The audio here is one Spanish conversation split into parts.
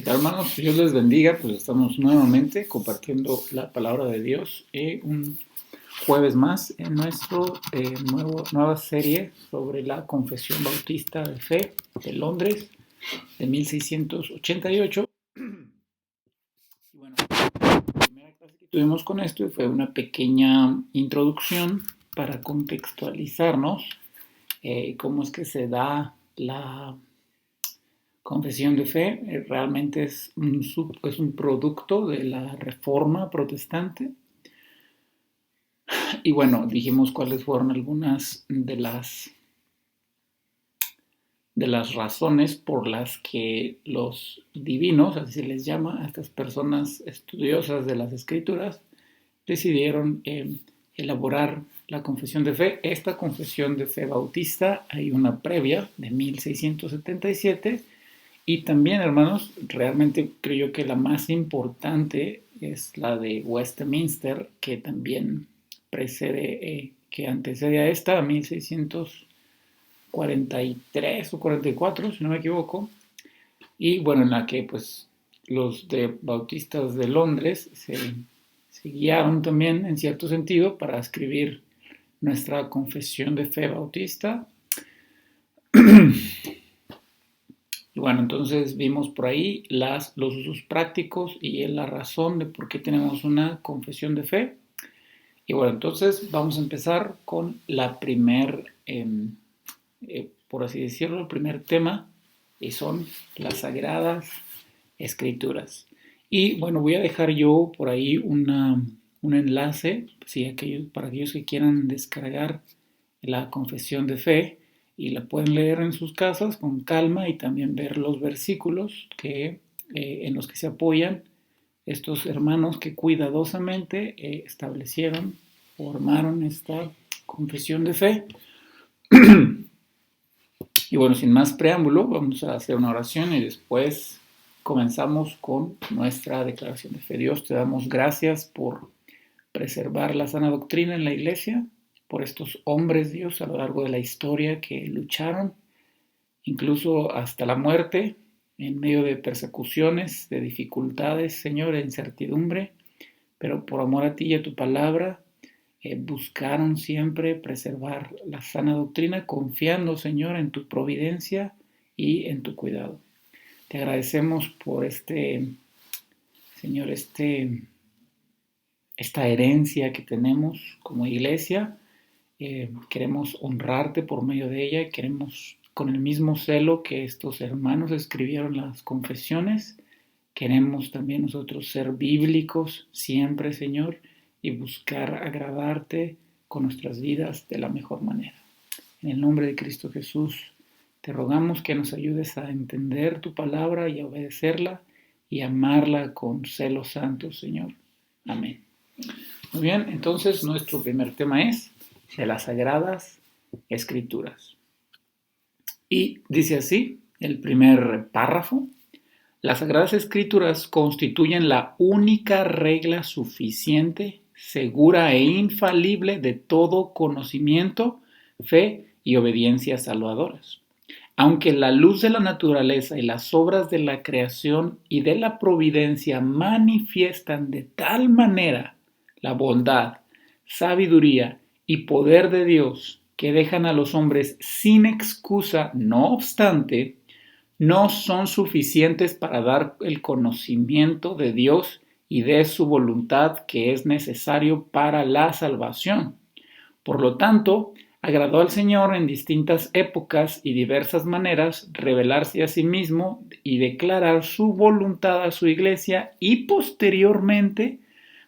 ¿Qué tal, hermanos? Dios les bendiga. Pues estamos nuevamente compartiendo la palabra de Dios un jueves más en nueva serie sobre la Confesión Bautista de Fe de Londres de 1688. Y bueno, la primera clase que tuvimos con esto fue una pequeña introducción para contextualizarnos cómo es que se da la confesión de fe. Realmente es un producto de la Reforma Protestante. Y bueno, dijimos cuáles fueron algunas de las razones por las que los divinos, así se les llama a estas personas estudiosas de las Escrituras, decidieron elaborar la confesión de fe. Esta confesión de fe bautista, hay una previa de 1677. Y también, hermanos, realmente creo yo que la más importante es la de Westminster, que también que antecede a esta, a 1643 o 44, si no me equivoco. Y bueno, en la que pues los de bautistas de Londres se guiaron también en cierto sentido para escribir nuestra confesión de fe bautista. Y bueno, entonces vimos por ahí los usos prácticos y la razón de por qué tenemos una confesión de fe. Y bueno, entonces vamos a empezar con por así decirlo, el primer tema, y son las Sagradas Escrituras. Y bueno, voy a dejar yo por ahí un enlace, para aquellos que quieran descargar la confesión de fe y la pueden leer en sus casas con calma y también ver los versículos en los que se apoyan estos hermanos que cuidadosamente establecieron, formaron esta confesión de fe. Y bueno, sin más preámbulo, vamos a hacer una oración y después comenzamos con nuestra declaración de fe. Dios, te damos gracias por preservar la sana doctrina en la iglesia, por estos hombres, Dios, a lo largo de la historia que lucharon, incluso hasta la muerte, en medio de persecuciones, de dificultades, Señor, de incertidumbre, pero por amor a ti y a tu palabra, buscaron siempre preservar la sana doctrina, confiando, Señor, en tu providencia y en tu cuidado. Te agradecemos por Señor, esta herencia que tenemos como iglesia. Queremos honrarte por medio de ella, queremos con el mismo celo que estos hermanos escribieron las confesiones, queremos también nosotros ser bíblicos siempre, Señor, y buscar agradarte con nuestras vidas de la mejor manera. En el nombre de Cristo Jesús, te rogamos que nos ayudes a entender tu palabra y a obedecerla y amarla con celo santo, Señor. Amén. Muy bien, entonces nuestro primer tema es de las Sagradas Escrituras. Y dice así el primer párrafo: las Sagradas Escrituras constituyen la única regla suficiente, segura e infalible de todo conocimiento, fe y obediencia salvadoras. Aunque la luz de la naturaleza y las obras de la creación y de la providencia manifiestan de tal manera la bondad, sabiduría y poder de Dios que dejan a los hombres sin excusa, no obstante, no son suficientes para dar el conocimiento de Dios y de su voluntad que es necesario para la salvación. Por lo tanto, agradó al Señor en distintas épocas y diversas maneras revelarse a sí mismo y declarar su voluntad a su iglesia, y posteriormente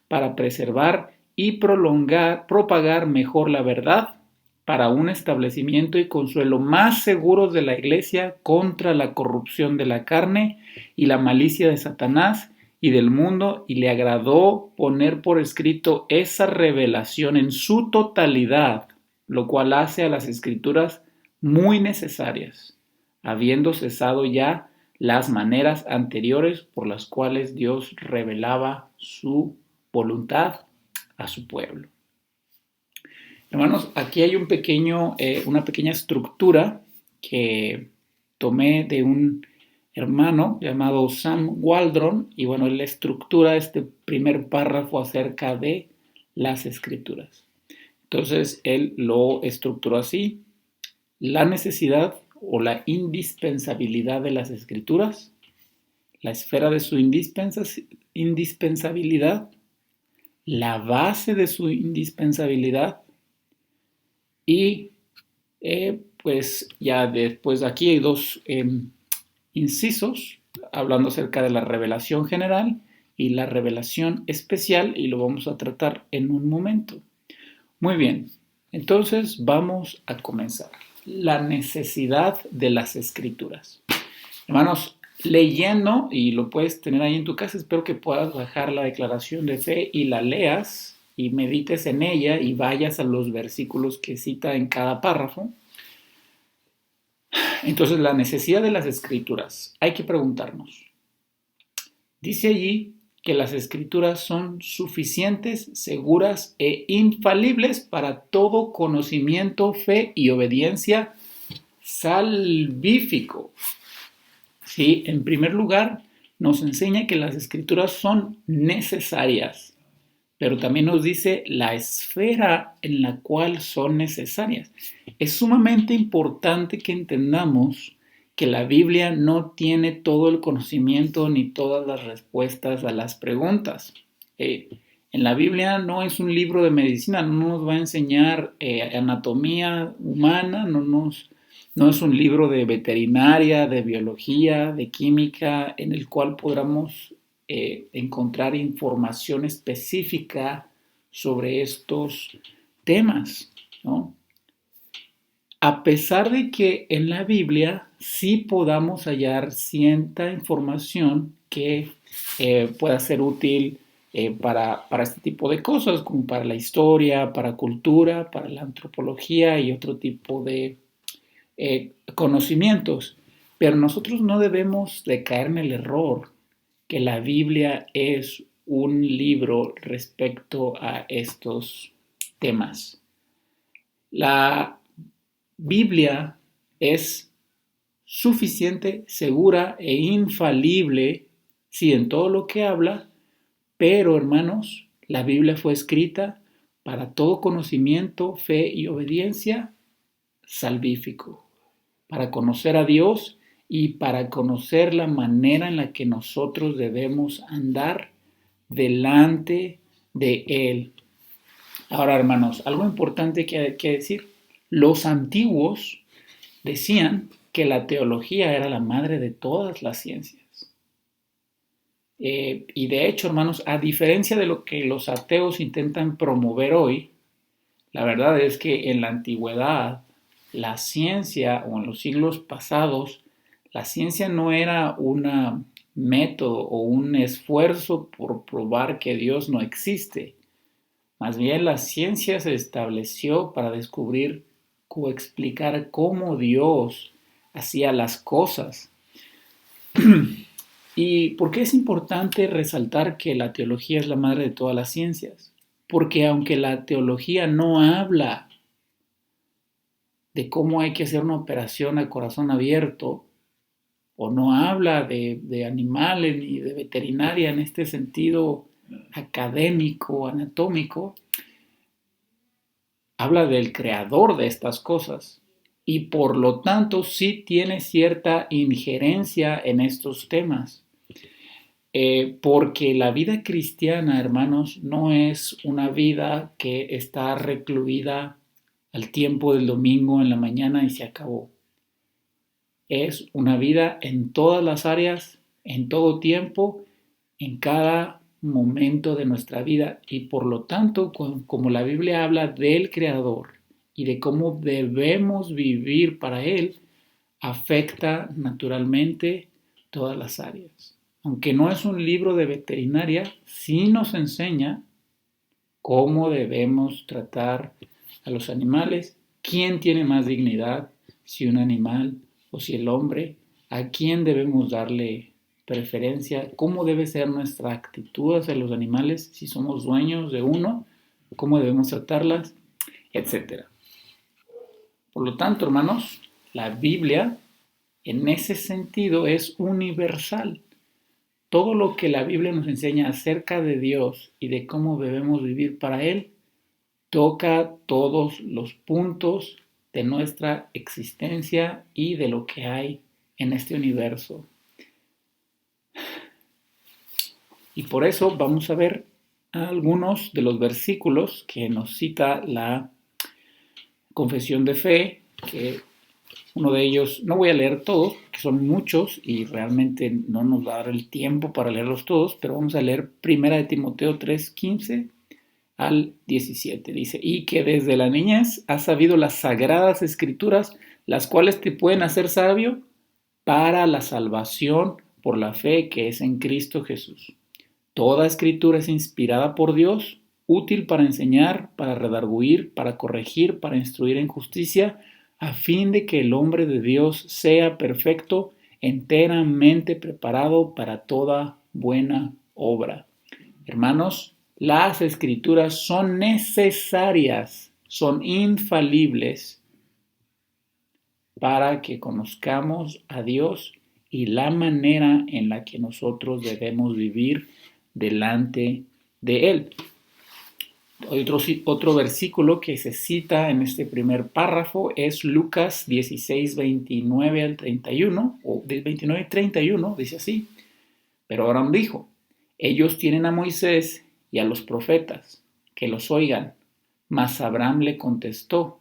para preservar y propagar mejor la verdad, para un establecimiento y consuelo más seguros de la iglesia contra la corrupción de la carne y la malicia de Satanás y del mundo, y le agradó poner por escrito esa revelación en su totalidad, lo cual hace a las Escrituras muy necesarias, habiendo cesado ya las maneras anteriores por las cuales Dios revelaba su voluntad a su pueblo. Hermanos, aquí hay una pequeña estructura que tomé de un hermano llamado Sam Waldron, y bueno, él estructura este primer párrafo acerca de las escrituras. Entonces, él lo estructuró así: la necesidad o la indispensabilidad de las escrituras, la esfera de su indispensabilidad, la base de su indispensabilidad y pues ya después aquí hay dos incisos hablando acerca de la revelación general y la revelación especial, y lo vamos a tratar en un momento. Muy bien, entonces vamos a comenzar. La necesidad de las escrituras. Hermanos, leyendo, y lo puedes tener ahí en tu casa, espero que puedas bajar la declaración de fe y la leas y medites en ella y vayas a los versículos que cita en cada párrafo. Entonces, la necesidad de las escrituras. Hay que preguntarnos. Dice allí que las escrituras son suficientes, seguras e infalibles para todo conocimiento, fe y obediencia salvífico. Sí, en primer lugar, nos enseña que las escrituras son necesarias, pero también nos dice la esfera en la cual son necesarias. Es sumamente importante que entendamos que la Biblia no tiene todo el conocimiento ni todas las respuestas a las preguntas. En la Biblia no es un libro de medicina, no nos va a enseñar anatomía humana, no es un libro de veterinaria, de biología, de química, en el cual podamos encontrar información específica sobre estos temas, ¿no? A pesar de que en la Biblia sí podamos hallar cierta información que pueda ser útil para este tipo de cosas, como para la historia, para cultura, para la antropología y otro tipo de conocimientos. Pero nosotros no debemos de caer en el error que la Biblia es un libro respecto a estos temas. La Biblia es suficiente, segura e infalible, sí, en todo lo que habla, pero hermanos, la Biblia fue escrita para todo conocimiento, fe y obediencia salvífico, para conocer a Dios y para conocer la manera en la que nosotros debemos andar delante de Él. Ahora, hermanos, algo importante que hay que decir. Los antiguos decían que la teología era la madre de todas las ciencias. Y de hecho, hermanos, a diferencia de lo que los ateos intentan promover hoy, la verdad es que en la antigüedad, la ciencia, o en los siglos pasados, la ciencia no era un método o un esfuerzo por probar que Dios no existe. Más bien la ciencia se estableció para descubrir o explicar cómo Dios hacía las cosas. ¿Y por qué es importante resaltar que la teología es la madre de todas las ciencias? Porque aunque la teología no habla de cómo hay que hacer una operación a corazón abierto, o no habla de animales ni de veterinaria en este sentido académico, anatómico, habla del creador de estas cosas y por lo tanto sí tiene cierta injerencia en estos temas. Porque la vida cristiana, hermanos, no es una vida que está recluida al tiempo del domingo en la mañana y se acabó. Es una vida en todas las áreas, en todo tiempo, en cada momento de nuestra vida, y por lo tanto, como la Biblia habla del Creador y de cómo debemos vivir para Él, afecta naturalmente todas las áreas. Aunque no es un libro de veterinaria, sí nos enseña cómo debemos tratar a los animales, quién tiene más dignidad, si un animal o si el hombre, a quién debemos darle preferencia, cómo debe ser nuestra actitud hacia los animales, si somos dueños de uno, cómo debemos tratarlas, etc. Por lo tanto, hermanos, la Biblia en ese sentido es universal. Todo lo que la Biblia nos enseña acerca de Dios y de cómo debemos vivir para Él toca todos los puntos de nuestra existencia y de lo que hay en este universo. Y por eso vamos a ver algunos de los versículos que nos cita la Confesión de Fe, que uno de ellos, no voy a leer todos, que son muchos y realmente no nos va a dar el tiempo para leerlos todos, pero vamos a leer 1 Timoteo 3:15 al 17. Dice, y que desde la niñez has sabido las sagradas escrituras, las cuales te pueden hacer sabio para la salvación por la fe que es en Cristo Jesús. Toda escritura es inspirada por Dios, útil para enseñar, para redarguir, para corregir, para instruir en justicia, a fin de que el hombre de Dios sea perfecto, enteramente preparado para toda buena obra. Hermanos, las escrituras son necesarias, son infalibles para que conozcamos a Dios y la manera en la que nosotros debemos vivir delante de Él. Otro versículo que se cita en este primer párrafo es Lucas 16, 29 al 31, o de 29 y 31, dice así. Pero Abraham dijo, ellos tienen a Moisés y a los profetas, que los oigan. Mas Abraham le contestó,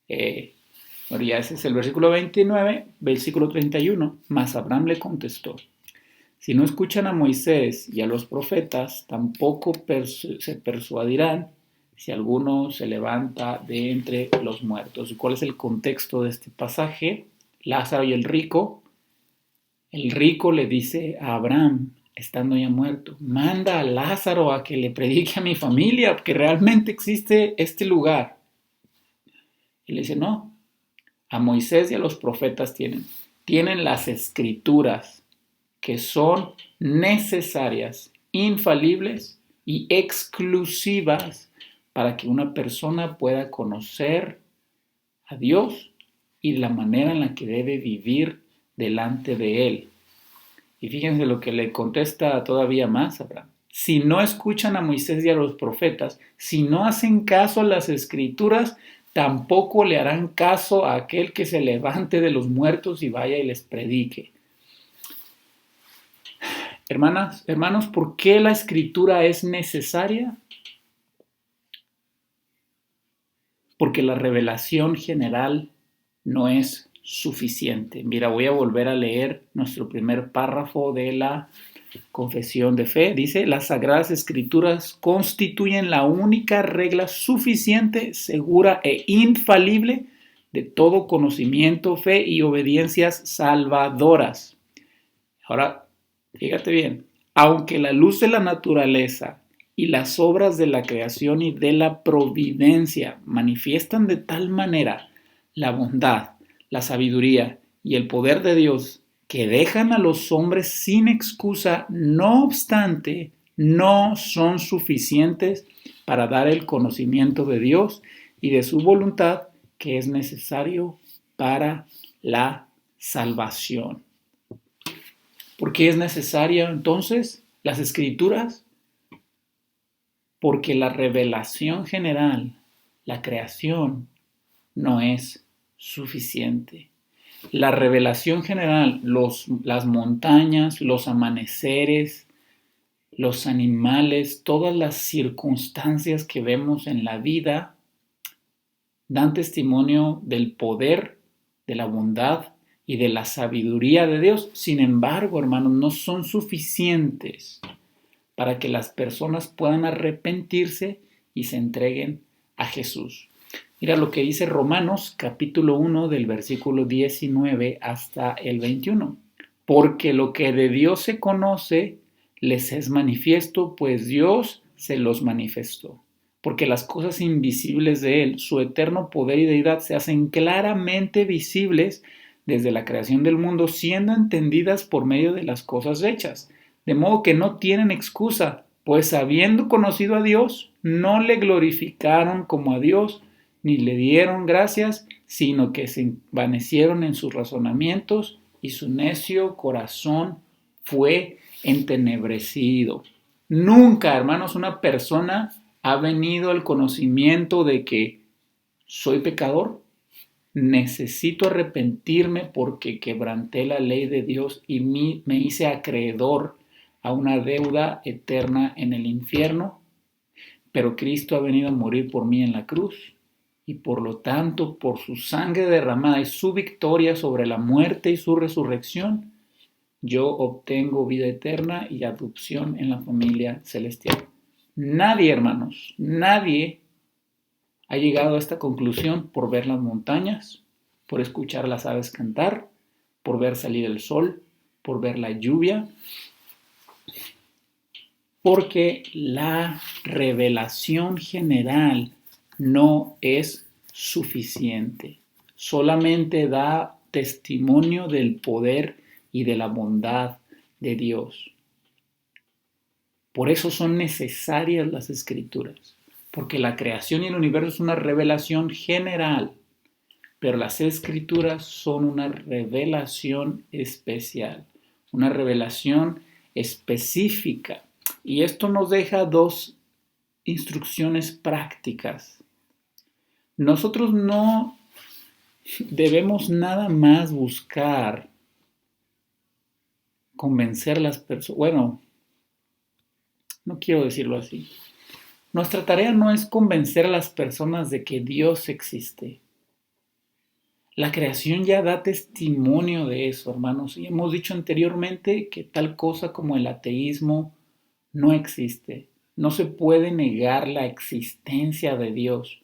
bueno, ya ese es el versículo 29, versículo 31, mas Abraham le contestó, si no escuchan a Moisés y a los profetas, tampoco se persuadirán si alguno se levanta de entre los muertos. ¿Y cuál es el contexto de este pasaje? Lázaro y el rico le dice a Abraham, estando ya muerto, manda a Lázaro a que le predique a mi familia, porque realmente existe este lugar. Y le dice, no, a Moisés y a los profetas tienen las escrituras, que son necesarias, infalibles y exclusivas para que una persona pueda conocer a Dios y la manera en la que debe vivir delante de Él. Y fíjense lo que le contesta todavía más Abraham. Si no escuchan a Moisés y a los profetas, si no hacen caso a las escrituras, tampoco le harán caso a aquel que se levante de los muertos y vaya y les predique. Hermanos, ¿por qué la escritura es necesaria? Porque la revelación general no es suficiente. Mira, voy a volver a leer nuestro primer párrafo de la Confesión de Fe. Dice, las Sagradas Escrituras constituyen la única regla suficiente, segura e infalible de todo conocimiento, fe y obediencias salvadoras. Ahora, fíjate bien, aunque la luz de la naturaleza y las obras de la creación y de la providencia manifiestan de tal manera la bondad, la sabiduría y el poder de Dios que dejan a los hombres sin excusa, no obstante, no son suficientes para dar el conocimiento de Dios y de su voluntad que es necesario para la salvación. ¿Por qué es necesaria entonces las escrituras? Porque la revelación general, la creación, no es suficiente. La revelación general, las montañas, los amaneceres, los animales, todas las circunstancias que vemos en la vida dan testimonio del poder, de la bondad y de la sabiduría de Dios. Sin embargo, hermanos, no son suficientes para que las personas puedan arrepentirse y se entreguen a Jesús. Mira lo que dice Romanos capítulo 1 del versículo 19 hasta el 21. Porque lo que de Dios se conoce les es manifiesto, pues Dios se los manifestó. Porque las cosas invisibles de Él, su eterno poder y deidad, se hacen claramente visibles desde la creación del mundo, siendo entendidas por medio de las cosas hechas. De modo que no tienen excusa, pues habiendo conocido a Dios, no le glorificaron como a Dios, ni le dieron gracias, sino que se envanecieron en sus razonamientos y su necio corazón fue entenebrecido. Nunca, hermanos, una persona ha venido al conocimiento de que soy pecador, necesito arrepentirme porque quebranté la ley de Dios y me hice acreedor a una deuda eterna en el infierno, pero Cristo ha venido a morir por mí en la cruz y por lo tanto, por su sangre derramada y su victoria sobre la muerte y su resurrección, yo obtengo vida eterna y adopción en la familia celestial. Nadie, hermanos, nadie ha llegado a esta conclusión por ver las montañas, por escuchar las aves cantar, por ver salir el sol, por ver la lluvia, porque la revelación general no es suficiente. Solamente da testimonio del poder y de la bondad de Dios. Por eso son necesarias las escrituras, porque la creación y el universo es una revelación general, pero las escrituras son una revelación especial, una revelación específica. Y esto nos deja dos instrucciones prácticas. Nosotros no debemos nada más buscar convencer a las personas. Bueno, no quiero decirlo así. Nuestra tarea no es convencer a las personas de que Dios existe. La creación ya da testimonio de eso, hermanos. Y hemos dicho anteriormente que tal cosa como el ateísmo no existe. No se puede negar la existencia de Dios.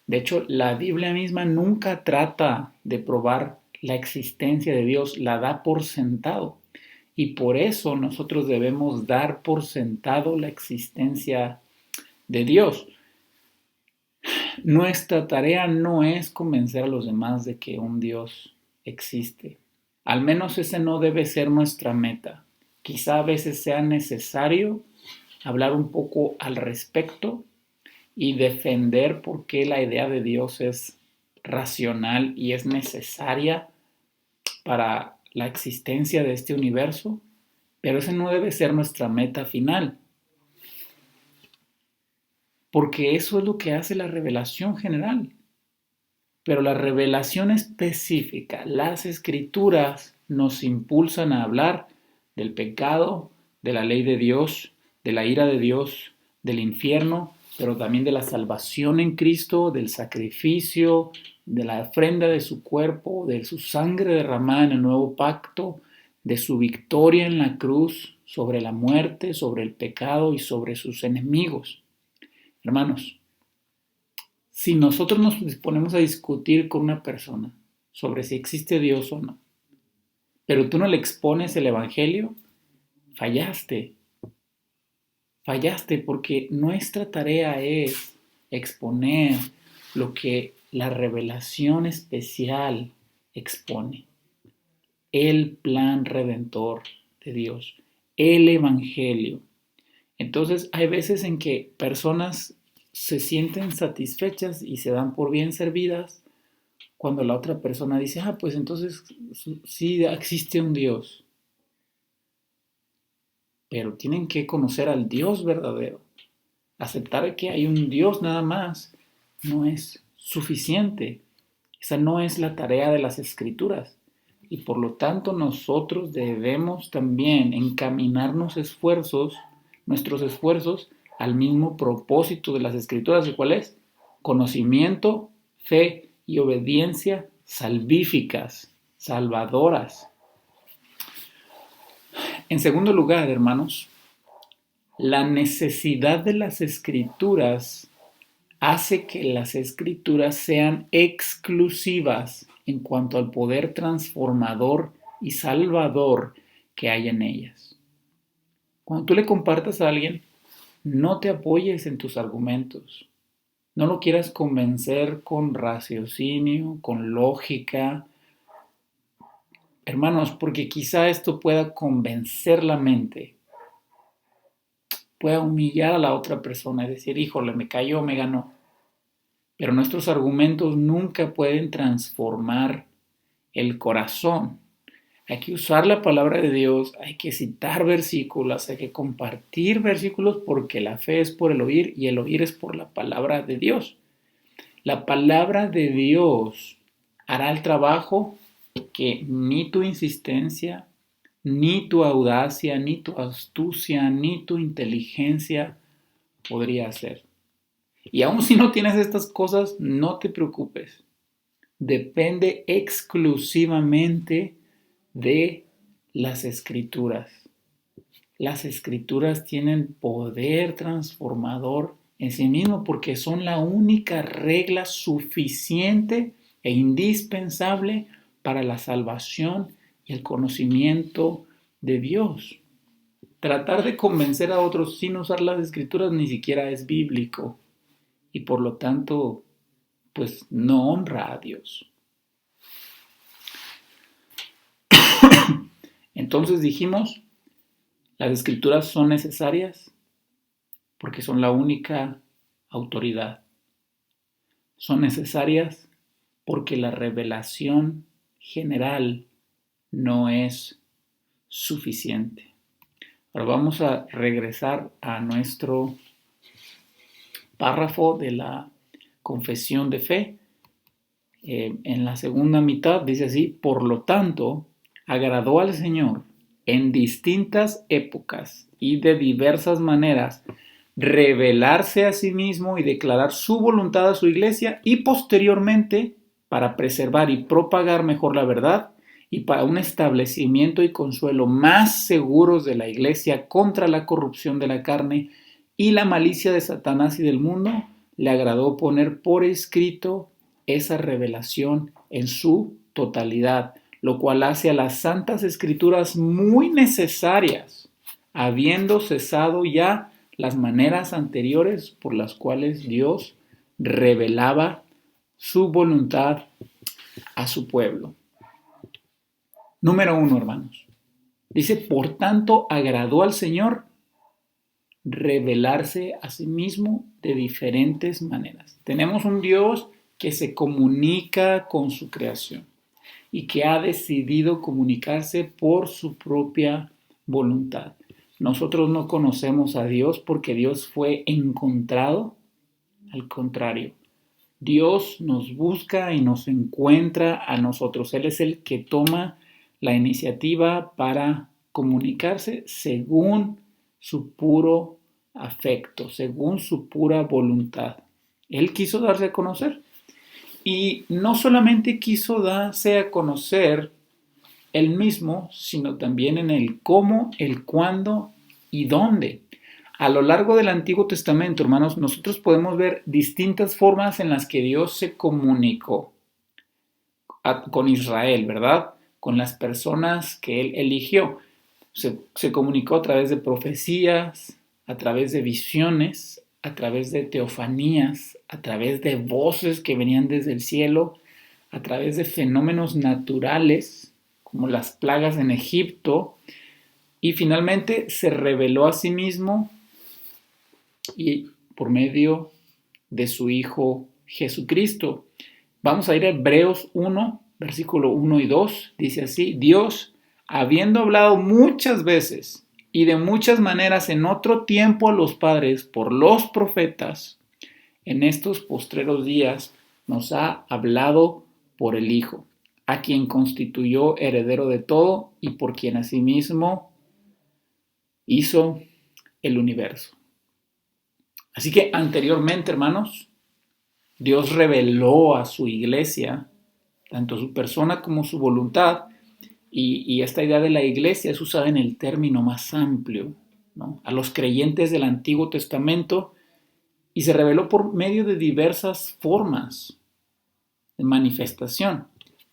De hecho, la Biblia misma nunca trata de probar la existencia de Dios, la da por sentado. Y por eso nosotros debemos dar por sentado la existencia de Dios. Nuestra tarea no es convencer a los demás de que un Dios existe. Al menos ese no debe ser nuestra meta. Quizá a veces sea necesario hablar un poco al respecto y defender por qué la idea de Dios es racional y es necesaria para la existencia de este universo, pero ese no debe ser nuestra meta final, porque eso es lo que hace la revelación general. Pero la revelación específica, las escrituras nos impulsan a hablar del pecado, de la ley de Dios, de la ira de Dios, del infierno, pero también de la salvación en Cristo, del sacrificio, de la ofrenda de su cuerpo, de su sangre derramada en el nuevo pacto, de su victoria en la cruz sobre la muerte, sobre el pecado y sobre sus enemigos. Hermanos, si nosotros nos disponemos a discutir con una persona sobre si existe Dios o no, pero tú no le expones el Evangelio, fallaste. Fallaste porque nuestra tarea es exponer lo que la revelación especial expone. El plan redentor de Dios, el Evangelio. Entonces hay veces en que personas se sienten satisfechas y se dan por bien servidas cuando la otra persona dice, pues entonces sí existe un Dios. Pero tienen que conocer al Dios verdadero. Aceptar que hay un Dios nada más no es suficiente. Esa no es la tarea de las escrituras. Y por lo tanto nosotros debemos también encaminarnos nuestros esfuerzos, al mismo propósito de las escrituras. ¿Y cuál es? Conocimiento, fe y obediencia salvíficas, salvadoras. En segundo lugar, hermanos, la necesidad de las escrituras hace que las escrituras sean exclusivas en cuanto al poder transformador y salvador que hay en ellas. Cuando tú le compartas a alguien, no te apoyes en tus argumentos. No lo quieras convencer con raciocinio, con lógica. Hermanos, porque quizá esto pueda convencer la mente, pueda humillar a la otra persona y decir, híjole, me cayó, me ganó. Pero nuestros argumentos nunca pueden transformar el corazón. Hay que usar la palabra de Dios, hay que citar versículos, hay que compartir versículos porque la fe es por el oír y el oír es por la palabra de Dios. La palabra de Dios hará el trabajo que ni tu insistencia, ni tu audacia, ni tu astucia, ni tu inteligencia podría hacer. Y aun si no tienes estas cosas, no te preocupes. Depende exclusivamente de las Escrituras. Las Escrituras tienen poder transformador en sí mismo porque son la única regla suficiente e indispensable para la salvación y el conocimiento de Dios. Tratar de convencer a otros sin usar las Escrituras ni siquiera es bíblico y por lo tanto, pues no honra a Dios. Entonces dijimos, las Escrituras son necesarias porque son la única autoridad. Son necesarias porque la revelación general no es suficiente. Ahora vamos a regresar a nuestro párrafo de la confesión de fe. En la segunda mitad dice así: por lo tanto, agradó al Señor en distintas épocas y de diversas maneras revelarse a sí mismo y declarar su voluntad a su iglesia, y posteriormente, para preservar y propagar mejor la verdad y para un establecimiento y consuelo más seguros de la iglesia contra la corrupción de la carne y la malicia de Satanás y del mundo, le agradó poner por escrito esa revelación en su totalidad, lo cual hace a las santas escrituras muy necesarias, habiendo cesado ya las maneras anteriores por las cuales Dios revelaba su voluntad a su pueblo. Número 1, hermanos. Dice, por tanto, agradó al Señor revelarse a sí mismo de diferentes maneras. Tenemos un Dios que se comunica con su creación y que ha decidido comunicarse por su propia voluntad. Nosotros no conocemos a Dios porque Dios fue encontrado. Al contrario, Dios nos busca y nos encuentra a nosotros. Él es el que toma la iniciativa para comunicarse según su puro afecto, según su pura voluntad. Él quiso darse a conocer. Y no solamente quiso darse a conocer él mismo, sino también en el cómo, el cuándo y dónde. A lo largo del Antiguo Testamento, hermanos, nosotros podemos ver distintas formas en las que Dios se comunicó con Israel, ¿verdad? Con las personas que Él eligió. Se comunicó a través de profecías, a través de visiones, a través de teofanías, a través de voces que venían desde el cielo, a través de fenómenos naturales, como las plagas en Egipto, y finalmente se reveló a sí mismo y por medio de su Hijo Jesucristo. Vamos a ir a Hebreos 1, versículo 1 y 2. Dice así: Dios, habiendo hablado muchas veces y de muchas maneras en otro tiempo a los padres por los profetas, en estos postreros días nos ha hablado por el Hijo, a quien constituyó heredero de todo y por quien asimismo hizo el universo. Así que anteriormente, hermanos, Dios reveló a su iglesia tanto su persona como su voluntad, y esta idea de la iglesia es usada en el término más amplio, ¿no? A los creyentes del Antiguo Testamento, y se reveló por medio de diversas formas de manifestación,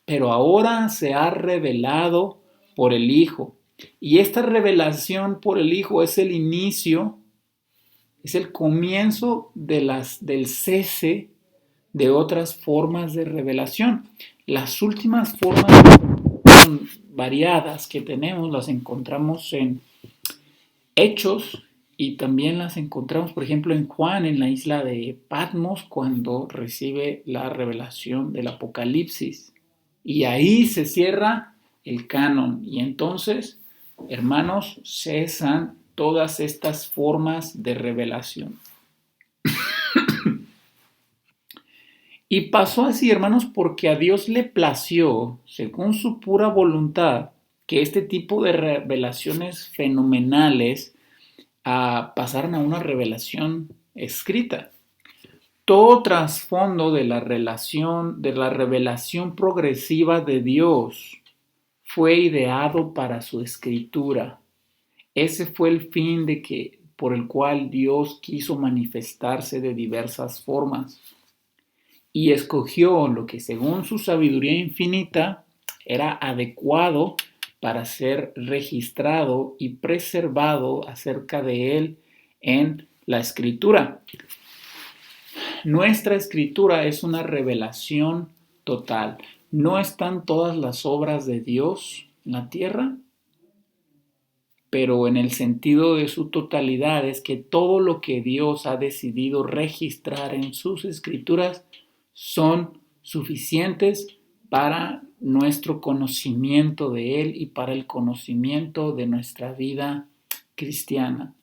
pero ahora se ha revelado por el Hijo, y esta revelación por el Hijo es el inicio, es el comienzo del cese de otras formas de revelación. Las últimas formas variadas que tenemos las encontramos en Hechos y también las encontramos, por ejemplo, en Juan, en la isla de Patmos, cuando recibe la revelación del Apocalipsis. Y ahí se cierra el canon. Y entonces, hermanos, cesan todas estas formas de revelación. Y pasó así, hermanos, porque a Dios le plació, según su pura voluntad, que este tipo de revelaciones fenomenales pasaran a una revelación escrita. Todo trasfondo de la revelación progresiva de Dios fue ideado para su escritura. Ese fue el fin por el cual Dios quiso manifestarse de diversas formas. Y escogió lo que según su sabiduría infinita era adecuado para ser registrado y preservado acerca de él en la escritura. Nuestra escritura es una revelación total. No están todas las obras de Dios en la tierra, pero en el sentido de su totalidad es que todo lo que Dios ha decidido registrar en sus escrituras son suficientes para nuestro conocimiento de Él y para el conocimiento de nuestra vida cristiana.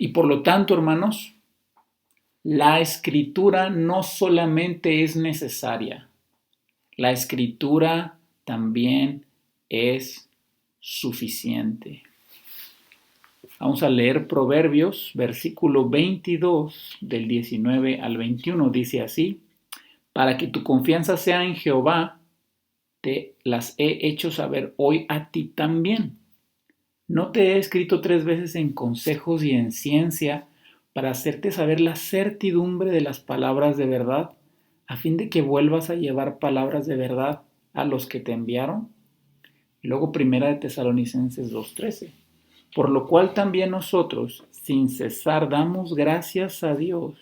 Y por lo tanto, hermanos, la escritura no solamente es necesaria, la escritura también es suficiente. Vamos a leer Proverbios, versículo 22, del 19 al 21, dice así: para que tu confianza sea en Jehová, te las he hecho saber hoy a ti también. ¿No te he escrito 3 veces en consejos y en ciencia para hacerte saber la certidumbre de las palabras de verdad, a fin de que vuelvas a llevar palabras de verdad a los que te enviaron? Y luego Primera de Tesalonicenses 2:13. Por lo cual también nosotros, sin cesar, damos gracias a Dios,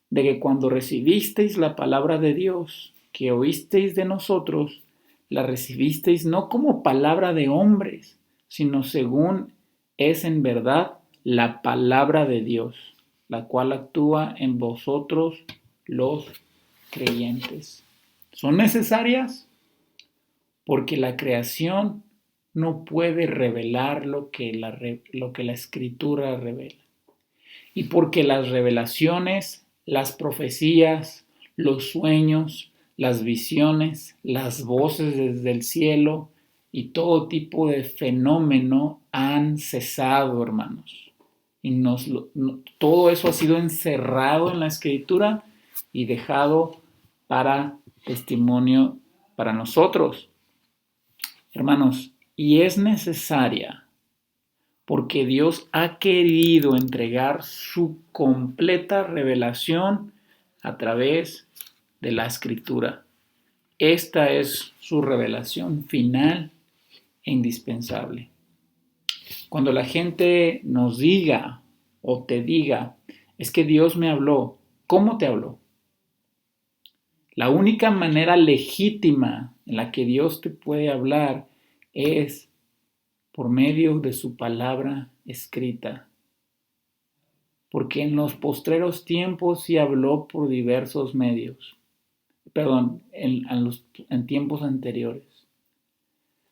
de que cuando recibisteis la palabra de Dios, que oísteis de nosotros, la recibisteis no como palabra de hombres, sino según es en verdad la palabra de Dios, la cual actúa en vosotros los creyentes. ¿Son necesarias? Porque la creación no puede revelar lo que la Escritura revela. Y porque las revelaciones, las profecías, los sueños, las visiones, las voces desde el cielo y todo tipo de fenómeno han cesado, hermanos. Y todo eso ha sido encerrado en la Escritura y dejado para testimonio para nosotros. Hermanos, y es necesaria porque Dios ha querido entregar su completa revelación a través de la Escritura. Esta es su revelación final e indispensable. Cuando la gente nos diga o te diga, es que Dios me habló, ¿cómo te habló? La única manera legítima en la que Dios te puede hablar es por medio de su palabra escrita. Porque en los postreros tiempos sí habló por diversos medios. En tiempos anteriores.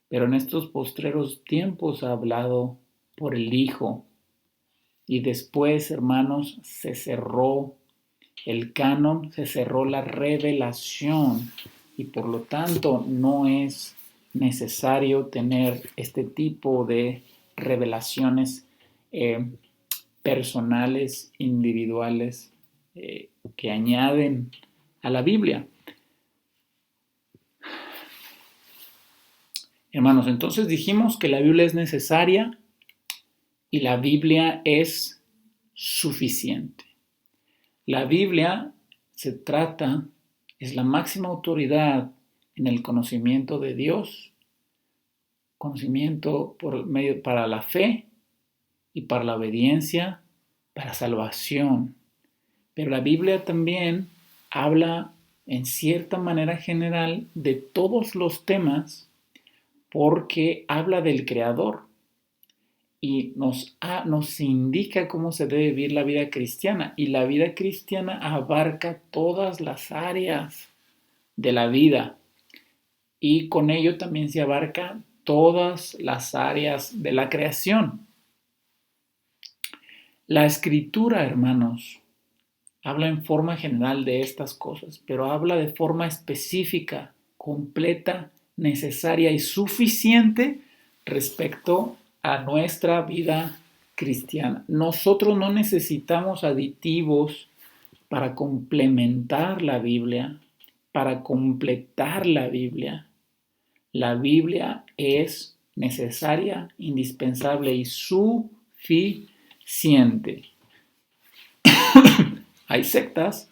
Pero en estos postreros tiempos ha hablado por el Hijo. Y después, hermanos, se cerró el canon, se cerró la revelación. Y por lo tanto no es necesario tener este tipo de revelaciones personales, individuales, que añaden a la Biblia. Hermanos, entonces dijimos que la Biblia es necesaria y la Biblia es suficiente. La Biblia es la máxima autoridad en el conocimiento de Dios, conocimiento para la fe y para la obediencia, para salvación. Pero la Biblia también habla en cierta manera general de todos los temas porque habla del Creador y nos indica cómo se debe vivir la vida cristiana. Y la vida cristiana abarca todas las áreas de la vida. y con ello también se abarca todas las áreas de la creación. La escritura, hermanos, habla en forma general de estas cosas, pero habla de forma específica, completa, necesaria y suficiente respecto a nuestra vida cristiana. Nosotros no necesitamos aditivos para complementar la Biblia, para completar la Biblia. La Biblia es necesaria, indispensable y suficiente. Hay sectas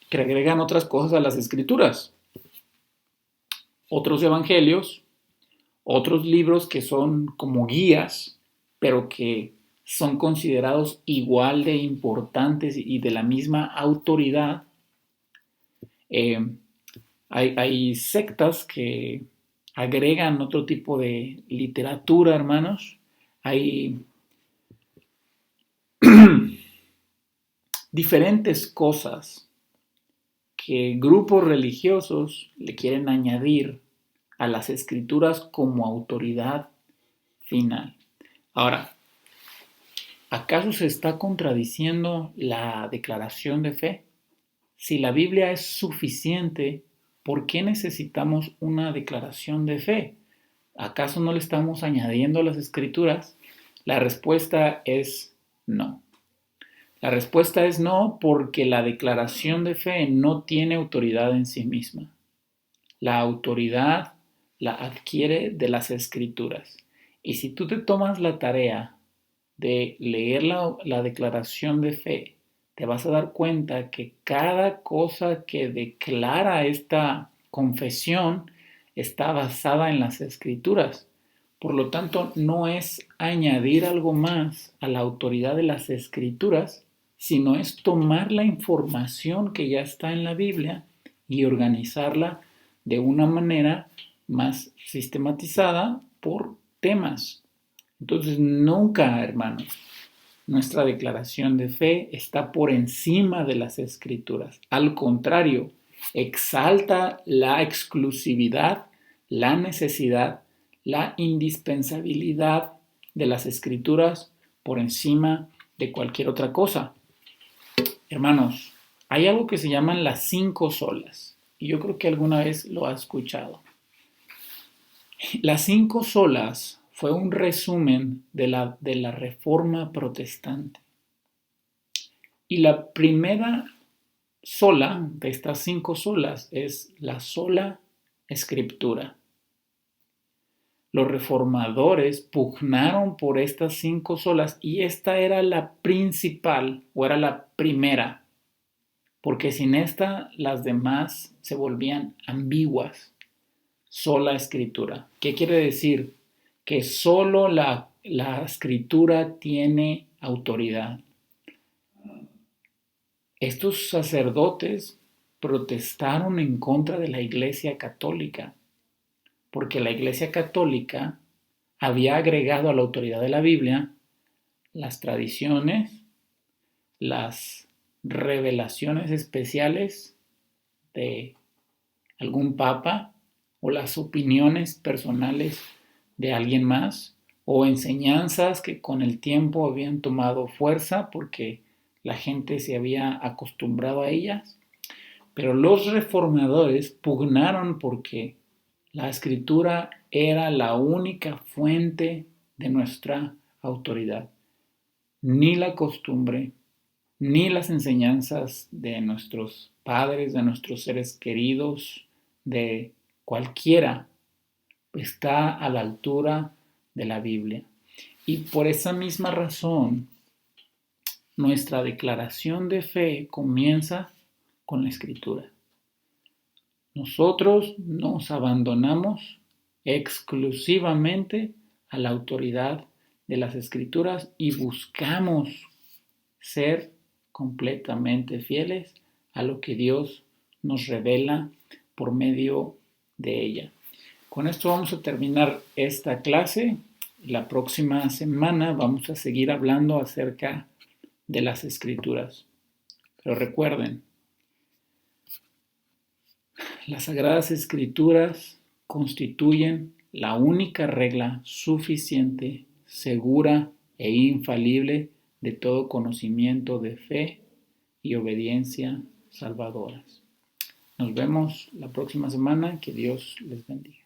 que agregan otras cosas a las escrituras, otros evangelios, otros libros que son como guías, pero que son considerados igual de importantes y de la misma autoridad. Hay sectas que agregan otro tipo de literatura, hermanos. Hay diferentes cosas que grupos religiosos le quieren añadir a las escrituras como autoridad final. Ahora, ¿acaso se está contradiciendo la declaración de fe? Si la Biblia es suficiente, ¿por qué necesitamos una declaración de fe? ¿Acaso no le estamos añadiendo a las escrituras? La respuesta es no. La respuesta es no porque la declaración de fe no tiene autoridad en sí misma. La autoridad la adquiere de las escrituras. Y si tú te tomas la tarea de leer la declaración de fe, te vas a dar cuenta que cada cosa que declara esta confesión está basada en las escrituras. Por lo tanto, no es añadir algo más a la autoridad de las escrituras, sino es tomar la información que ya está en la Biblia y organizarla de una manera más sistematizada por temas. Entonces, nunca, hermanos, nuestra declaración de fe está por encima de las escrituras. Al contrario, exalta la exclusividad, la necesidad, la indispensabilidad de las escrituras por encima de cualquier otra cosa. Hermanos, hay algo que se llaman las 5 solas, y yo creo que alguna vez lo has escuchado. Las 5 solas fue un resumen de la Reforma Protestante. Y la primera sola de estas 5 solas es la sola Escritura. Los reformadores pugnaron por estas 5 solas y esta era la principal o era la primera, porque sin esta las demás se volvían ambiguas. Sola Escritura. ¿Qué quiere decir? Que solo la Escritura tiene autoridad. Estos sacerdotes protestaron en contra de la Iglesia Católica, porque la Iglesia Católica había agregado a la autoridad de la Biblia las tradiciones, las revelaciones especiales de algún papa o las opiniones personales de alguien más o enseñanzas que con el tiempo habían tomado fuerza porque la gente se había acostumbrado a ellas. Pero los reformadores pugnaron porque la escritura era la única fuente de nuestra autoridad. Ni la costumbre, ni las enseñanzas de nuestros padres, de nuestros seres queridos, de cualquiera, está a la altura de la Biblia. Y por esa misma razón, nuestra declaración de fe comienza con la Escritura. Nosotros nos abandonamos exclusivamente a la autoridad de las Escrituras y buscamos ser completamente fieles a lo que Dios nos revela por medio de ella. Con esto vamos a terminar esta clase. La próxima semana vamos a seguir hablando acerca de las Escrituras. Pero recuerden, Las Sagradas Escrituras constituyen la única regla suficiente, segura e infalible de todo conocimiento de fe y obediencia salvadoras. Nos vemos la próxima semana. Que Dios les bendiga.